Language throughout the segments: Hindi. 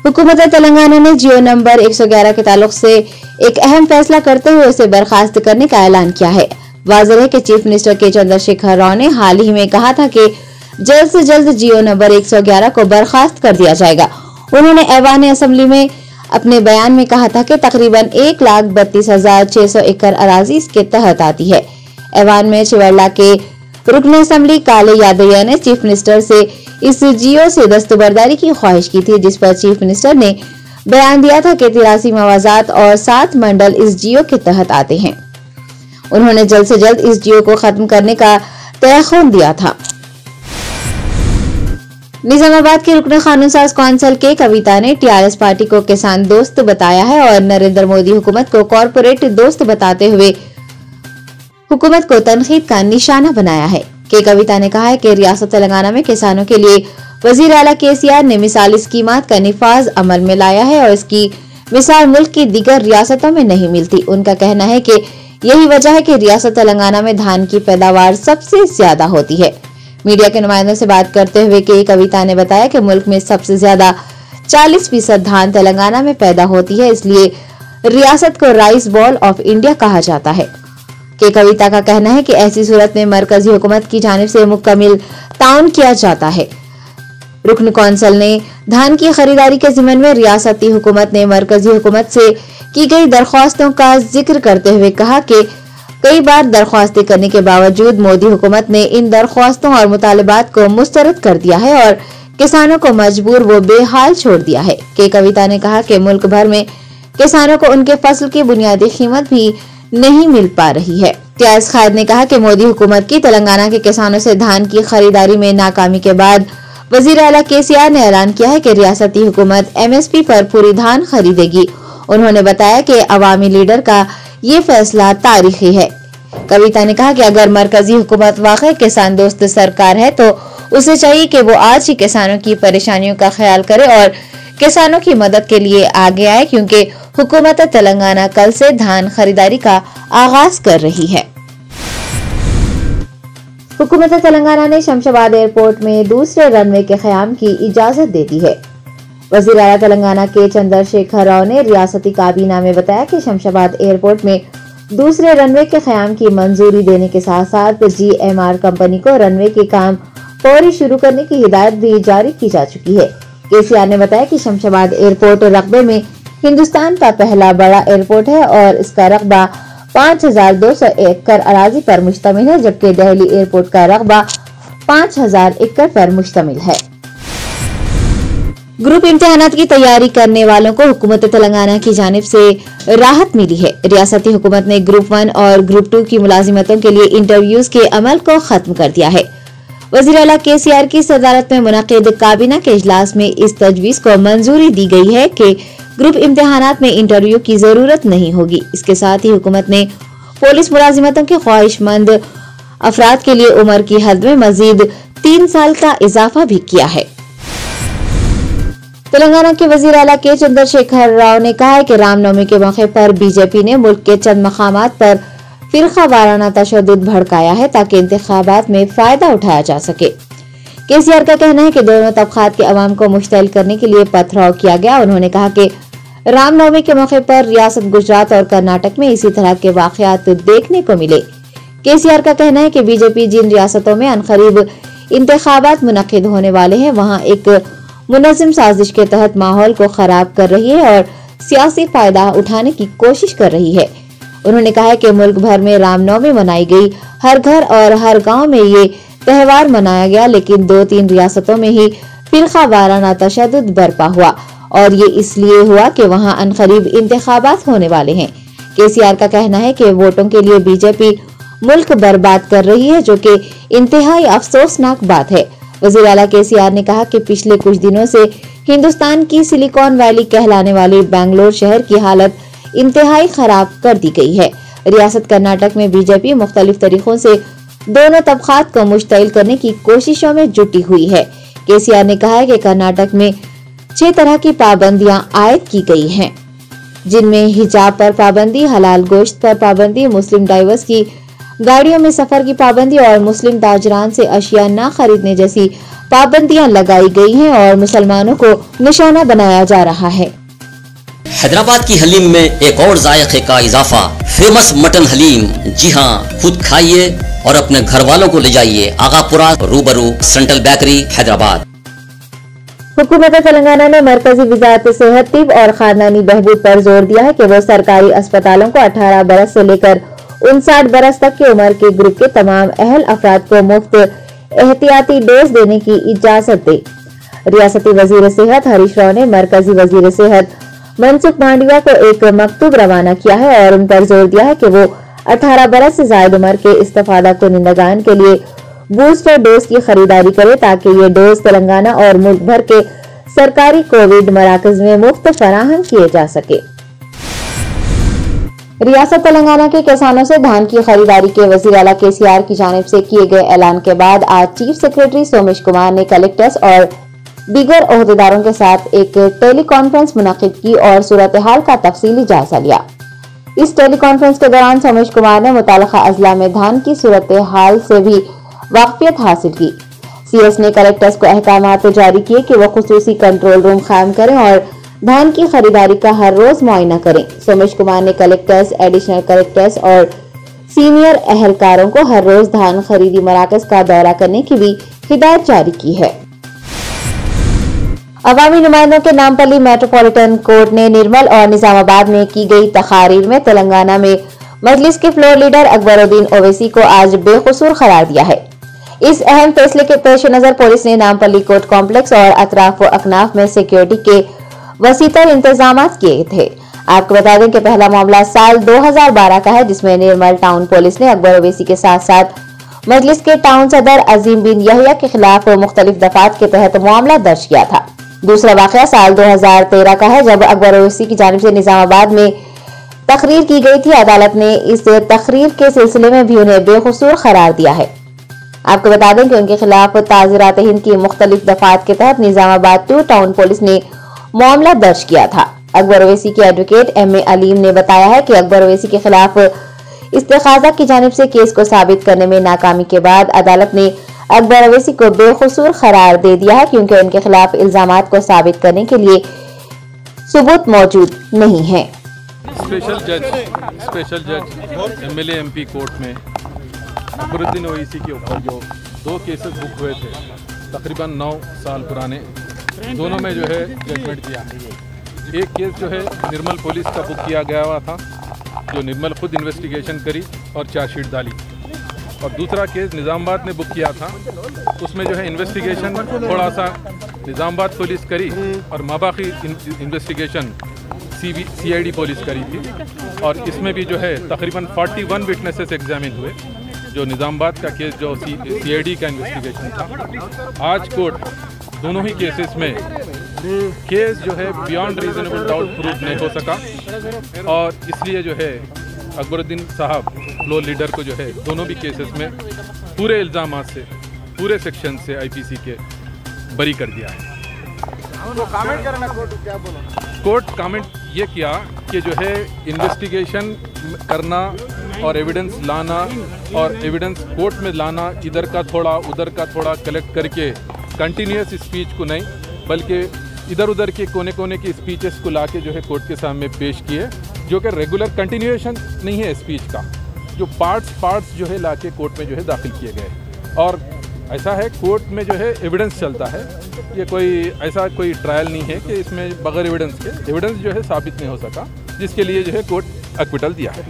हुकूमत तेलंगाना ने जियो नंबर 111 के ताल्लुक से एक अहम फैसला करते हुए उसे बर्खास्त करने का ऐलान किया है। वाज़ेह है कि चीफ मिनिस्टर के चंद्रशेखर राव ने हाल ही में कहा था कि जल्द से जल्द जियो नंबर 111 को बर्खास्त कर दिया जाएगा। उन्होंने ऐवान असेंबली में अपने बयान में कहा था कि तकरीबन 1,32,600 एकड़ अराजी इसके तहत आती है। ऐवान में चिवरला के रुकन असेंबली काले यादैया ने चीफ मिनिस्टर से इस जियो से दस्तबरदारी की ख्वाहिश की थी, जिस पर चीफ मिनिस्टर ने बयान दिया था कि 83 मवाजात और 7 मंडल इस जियो के तहत आते हैं। उन्होंने जल्द से जल्द इस जियो को खत्म करने का तयख्खुन दिया था। निजामाबाद के रुकन कानून साज कौंसिल के कविता ने टीआरएस पार्टी को किसान दोस्त बताया है और नरेंद्र मोदी हुकूमत को कॉरपोरेट दोस्त बताते हुए हुकूमत को तनकीद का निशाना बनाया है। के कविता ने कहा है कि रियासत तेलंगाना में किसानों के लिए वजीर आला केसीआर ने मिसाली स्कीमात का निफाज अमल में लाया है और इसकी मिसाल मुल्क की दीगर रियासतों में नहीं मिलती। उनका कहना है कि यही वजह है कि रियासत तेलंगाना में धान की पैदावार सबसे ज्यादा होती है। मीडिया के नुमाइंदों से बात करते हुए के कविता ने बताया कि मुल्क में सबसे ज्यादा 40% धान तेलंगाना में पैदा होती है, इसलिए रियासत को राइस बॉल ऑफ इंडिया कहा जाता है। के कविता का कहना है कि ऐसी सूरत में मरकजी हुकूमत की जानिब से मुकम्मल ताउन किया जाता है। रुकन कौंसिल ने धान की खरीदारी के ज़िम्मन में रियासती हुकूमत ने मरकजी हुकूमत से की गई दरख्वास्तों का जिक्र करते हुए कहा कि कई बार दरख्वास्तें करने के बावजूद मोदी हुकूमत ने इन दरख्वास्तों और मुतालबात को मुस्तरद कर दिया है और किसानों को मजबूर व बेहाल छोड़ दिया है। के कविता ने कहा कि मुल्क भर में किसानों को उनके फसल की बुनियादी कीमत भी नहीं मिल पा रही है। टीआरएस कायद ने कहा कि मोदी हुकूमत की तेलंगाना के किसानों से धान की खरीदारी में नाकामी के बाद वजीर आला केसीआर ने ऐलान किया है कि रियासती हुकूमत एमएसपी पर पूरी धान खरीदेगी। उन्होंने बताया कि अवामी लीडर का ये फैसला तारीखी है। कविता ने कहा कि अगर मरकजी हुकूमत वाकई किसान दोस्त सरकार है तो उसे चाहिए कि वो आज ही किसानों की परेशानियों का ख्याल करे और किसानों की मदद के लिए आगे आए, क्योंकि हुकूमत तेलंगाना कल से धान खरीदारी का आगाज कर रही है। हुकूमत तेलंगाना ने शमशाबाद एयरपोर्ट में दूसरे रनवे के क़याम की इजाजत दे दी है। वज़ीर आला तेलंगाना के चंद्रशेखर राव ने रियासती काबीना में बताया कि शमशाबाद एयरपोर्ट में दूसरे रनवे के क़याम की मंजूरी देने के साथ साथ जीएमआर कंपनी को रनवे के काम फौरी शुरू करने की हिदायत भी जारी की जा चुकी है। केसीआर ने बताया कि शमशाबाद एयरपोर्ट रकबे में हिंदुस्तान का पहला बड़ा एयरपोर्ट है और इसका रकबा 5,200 एकड़ अराजी पर मुश्तमिल है, जबकि दिल्ली एयरपोर्ट का रकबा 5,000 एकड़ पर मुश्तमिल है। ग्रुप इम्तिहानात की तैयारी करने वालों को हुकूमत तेलंगाना की जानिब से राहत मिली है। रियासती हुकूमत ने ग्रुप 1 और ग्रुप 2 की मुलाजिमतों के लिए इंटरव्यूज के अमल को खत्म कर दिया है। वज़ीर आला केसीआर की सदारत में मुनक़िद काबीना के इजलास में इस तजवीज़ को मंजूरी दी गई है कि ग्रुप इम्तिहानात में इंटरव्यू की जरूरत नहीं होगी। इसके साथ ही हुकूमत ने पुलिस मुलाजिमतों के ख्वाहिशमंद अफराद के लिए उम्र की हद में मजीद 3 साल का इजाफा भी किया है। तेलंगाना के वज़ीर आला के चंद्रशेखर राव ने कहा है कि रामनवमी के मौके पर बीजेपी ने मुल्क के चंद मकामात पर फिरका वाराना तशद्दुद भड़काया है ताकि इंतखाबात में फायदा उठाया जा सके। केसीआर का कहना है कि दोनों तबकात के अवाम को मुश्तइल करने के लिए पथराव किया गया। उन्होंने कहा कि रामनवमी के मौके पर रियासत गुजरात और कर्नाटक में इसी तरह के वाकयात देखने को मिले। केसीआर का कहना है कि बीजेपी जिन रियासतों में अनकरीब इंतखाबात मुनक्किद होने वाले हैं वहां एक मुनज़्ज़म साजिश के तहत माहौल को खराब कर रही है और सियासी फायदा उठाने की कोशिश कर रही है। उन्होंने कहा है कि मुल्क भर में रामनवमी मनाई गई, हर घर और हर गांव में ये त्यौहार मनाया गया, लेकिन 2-3 रियासतों में ही फिरका वाराना तशद्दुद बरपा हुआ और ये इसलिए हुआ कि वहां अनकरीब इंतखाबात होने वाले हैं। केसीआर का कहना है कि वोटों के लिए बीजेपी मुल्क बर्बाद कर रही है, जो कि इंतहाई अफसोसनाक बात है। वज़ीर आला केसीआर ने कहा कि पिछले कुछ दिनों से हिंदुस्तान की सिलिकॉन वैली कहलाने वाली बेंगलोर शहर की हालत इंतहाई खराब कर दी गई है। रियासत कर्नाटक में बीजेपी मुख्तलिफ तरीकों से दोनों तबकात को मुश्तइल करने की कोशिशों में जुटी हुई है। केसीआर ने कहा है कि कर्नाटक में 6 तरह की पाबंदियां आयद की गई हैं, जिनमें हिजाब पर पाबंदी, हलाल गोश्त पर पाबंदी, मुस्लिम डाइवर्स की गाड़ियों में सफर की पाबंदी और मुस्लिम ताजरान से अशिया न खरीदने जैसी पाबंदियां लगाई गई हैं और मुसलमानों को निशाना बनाया जा रहा है। हैदराबाद की हलीम में एक और जायके का इजाफा, फेमस मटन हलीम। जी हाँ, खुद खाइए और अपने घर वालों को ले जाइए। आगापुरा रूबरू सेंट्रल बेकरी हैदराबाद। हुकूमत तेलंगाना ने मरकजी वजारत सेहत, तिब और खानदानी बहबूद पर जोर दिया है कि वो सरकारी अस्पतालों को 18 बरस से लेकर 59 बरस तक की उम्र के ग्रुप के तमाम अहल अफराद को मुफ्त एहतियाती डोज देने की इजाजत दे। रियासती वजीर सेहत हरीश राव ने मरकजी वजीर सेहत मनसुख मांडविया को एक मकतूब रवाना किया है और उन पर जोर दिया है कि वो 18 बरस से ज्यादा उम्र के इस्तेफादा कुनिंदगान के लिए बूस्टर डोज की खरीदारी करे ताकि ये डोज तेलंगाना और मुल्क भर के सरकारी कोविड मराकज में मुफ्त फराहम किए जा सके। रियासत तेलंगाना के किसानों से धान की खरीदारी के वजीर आला केसीआर की जानिब से किए गए ऐलान के बाद आज चीफ सेक्रेटरी सोमेश कुमार ने कलेक्टर्स और दीगर ओहदेदारों के साथ एक टेली कॉन्फ्रेंस मुनक्किद की और सूरत हाल का तफसीली जायजा लिया। इस टेली कॉन्फ्रेंस के दौरान सोमेश कुमार ने मुताल्लिका अजला में धान की सूरत हाल से भी वाकफियत हासिल की। सीएस ने कलेक्टर्स को अहकामात जारी किए कि वो खुसूसी कंट्रोल रूम कायम करें और धान की खरीदारी का हर रोज मुआयना करें। सोमेश कुमार ने कलेक्टर्स, एडिशनल कलेक्टर्स और सीनियर अहलकारों को हर रोज धान खरीदी मराकज का दौरा करने की भी हिदायत जारी की है। अवामी नुमाइंदों के नामपल्ली मेट्रोपॉलिटन कोर्ट ने निर्मल और निजामाबाद में की गई तकारीर में तेलंगाना में मजलिस के फ्लोर लीडर अकबरुद्दीन ओवैसी को आज बेकसूर करार दिया है। इस अहम फैसले के पेश नजर पुलिस ने नामपल्ली कोर्ट कॉम्प्लेक्स और अतराफ व अकनाफ में सिक्योरिटी के वसीतर इंतजाम किए थे। आपको बता दें कि पहला मामला साल 2012 का है, जिसमें निर्मल टाउन पुलिस ने अकबर ओवैसी के साथ साथ मजलिस के टाउन सदर अजीम बिन यहिया के खिलाफ मुख्तलिफ दफात के तहत मामला दर्ज किया था। दूसरा वाकया साल 2013 का है, जब अकबर ओवैसी की जानिब से निजामाबाद में तकरीर की गई थी। अदालत ने इस तकरीर के सिलसिले में भी उन्हें बेकसूर करार दिया है। आपको बता दें कि उनके खिलाफ ताज़ीरात हिंद की मुख्तलिफ दफात के तहत निजामाबाद 2 टाउन पुलिस ने मामला दर्ज किया था। अकबर ओवैसी के एडवोकेट एम.ए. अलीम ने बताया है कि अकबर ओवैसी के खिलाफ इस्तेखाजा की जानिब से केस को साबित करने में नाकामी के बाद अदालत ने अकबर ओवैसी को बेकसूर करार दे दिया है, क्योंकि उनके खिलाफ इल्जामात को साबित करने के लिए सबूत मौजूद नहीं है। स्पेशल जज एमएलए एमपी कोर्ट में अकबरुद्दीन ओवैसी के ऊपर जो 2 केसेस बुक हुए थे तकरीबन 9 साल पुराने, दोनों में जो है जजमेंट दिया है। एक केस जो है निर्मल पुलिस का बुक किया गया हुआ था, जो निर्मल खुद इन्वेस्टिगेशन करी और चार्जशीट डाली, और दूसरा केस निज़ामाबाद ने बुक किया था। उसमें जो है इन्वेस्टिगेशन थोड़ा सा निज़ामाबाद पुलिस करी और माबाकी इन्वेस्टिगेशन CID पुलिस करी थी, और इसमें भी जो है तकरीबन 41 विटनेसेस एग्जामिन हुए। जो निज़ामाबाद का केस जो CID का इन्वेस्टिगेशन था, आज कोर्ट दोनों ही केसेस में केस जो है बियॉन्ड रीजनेबल डाउट प्रूफ नहीं हो सका, और इसलिए जो है अकबरुद्दीन साहब फ्लोर लीडर को जो है दोनों भी केसेस में पूरे इल्ज़ामात से, पूरे सेक्शन से IPC के बरी कर दिया है। कमेंट करना कोर्ट कमेंट ये किया कि जो है इन्वेस्टिगेशन करना और एविडेंस लाना और एविडेंस कोर्ट में लाना, इधर का थोड़ा उधर का थोड़ा कलेक्ट करके कंटिन्यूस स्पीच को नहीं, बल्कि इधर उधर के कोने कोने की स्पीचेस को लाके जो है कोर्ट के सामने पेश किए, जो कि रेगुलर कंटिन्यूएशन नहीं है स्पीच का, जो पार्ट्स जो है लाके कोर्ट में जो है दाखिल किए गए। और ऐसा है कोर्ट में जो है एविडेंस चलता है, ये कोई ऐसा कोई ट्रायल नहीं है कि इसमें बगैर एविडेंस के एविडेंस जो है साबित नहीं हो सका, जिसके लिए जो है कोर्ट एक्विटल दिया है।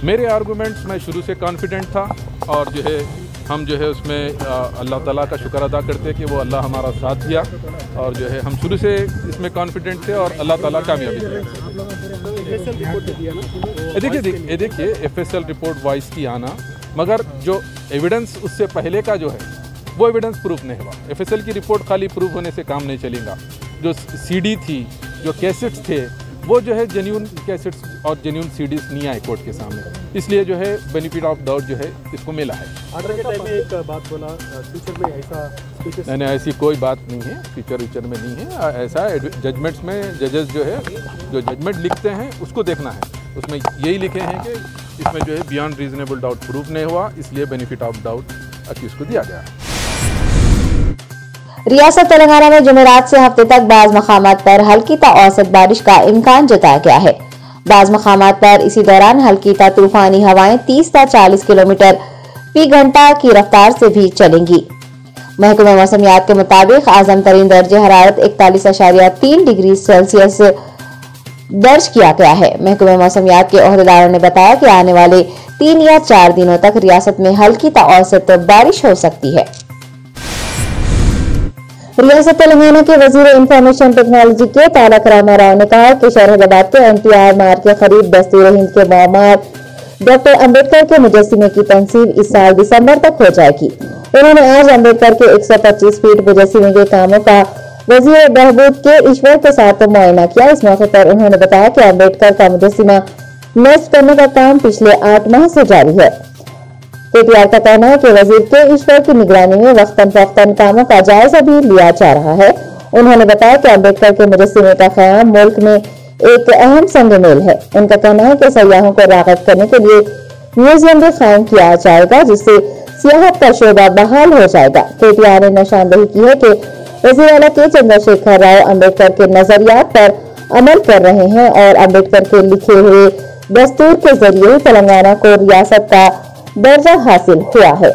मेरे आर्गूमेंट्स मैं शुरू से कॉन्फिडेंट था, और जो है हम जो है उसमें अल्लाह ताला का शुक्र अदा करते हैं कि वो अल्लाह हमारा साथ दिया, और जो है हम शुरू से इसमें कॉन्फिडेंट थे और अल्लाह ताला कामयाबी दिया। देखिए FSL रिपोर्ट वाइस की आना, मगर जो एविडेंस उससे पहले का जो है वो एविडेंस प्रूफ नहीं हुआ। FSL की रिपोर्ट खाली प्रूफ होने से काम नहीं चलेगा। जो CD थी, जो कैसेट्स थे, वो जो है जेन्युइन कैसेट्स और जेन्युइन सीडीज नहीं आए कोर्ट के सामने, इसलिए जो है बेनिफिट ऑफ डाउट जो है इसको मिला है। ऑर्डर के टाइम में एक बात बोला, फ्यूचर में ऐसा नहीं, ऐसी कोई बात नहीं है, फ्यूचर में नहीं है। ऐसा जजमेंट्स में जजेस जो है जो जजमेंट लिखते हैं उसको देखना है, उसमें यही लिखे हैं कि इसमें जो है बियॉन्ड रीजनेबल डाउट प्रूफ नहीं हुआ, इसलिए बेनिफिट ऑफ डाउट अक्यूज को दिया गया। रियासत तेलंगाना में जुमेरात से हफ्ते तक बाज मकामात पर हल्की ता औसत बारिश का इम्कान जताया गया है। बाज मकामात पर इसी दौरान हल्की ता तूफानी हवाएं 30 ता 40 किलोमीटर फी घंटा की रफ्तार से भी चलेंगी। महकमा मौसमियात के मुताबिक आजम तरीन दर्जे हरारत 41.3 डिग्री सेल्सियस दर्ज किया गया है। महकमा मौसमियात के ओहदेदारों ने बताया कि आने वाले 3 या 4 दिनों तक रियासत में हल्की ता औसत बारिश हो सकती है। रियासत तेलंगाना के वजीर इंफॉर्मेशन टेक्नोलॉजी के तारक रामाराव ने कहा कि शहजाबाद के NTR मार्ग के करीब दस्तूर हिंद के मोहम्मद डॉक्टर अम्बेडकर के मुजस्सिमे की तनसीब इस साल दिसंबर तक हो जाएगी। उन्होंने आज अम्बेडकर के 125 फीट मुजस्सिमे के कामों का वजीर बहबूद के ईश्वर के साथ मुआयना किया। इस मौके पर उन्होंने बताया कि अम्बेडकर का मुजस्सिमा नस्ब करने का काम पिछले 8 माह से जारी है। KTR का कहना है कि वजीर के ईश्वर की निगरानी में वक्तन फवक्तन कामों का जायजा भी लिया जा रहा है। उन्होंने बताया कि अम्बेडकर के मुजस्सिमे का क़याम मुल्क में एक अहम संग मेल है। उनका कहना है कि सयाहों को राग़िब करने के लिए म्यूजियम भी कायम किया जाएगा, जिससे सियाहत का शोबा बहाल हो जाएगा। KTR ने निशानदेही की है कि वज़ीर आला के चंद्रशेखर राव अम्बेडकर के नजरियात पर अमल कर रहे हैं और अम्बेडकर के लिखे हुए दस्तूर के जरिए तेलंगाना को रियासत का दर्जा हासिल हुआ है।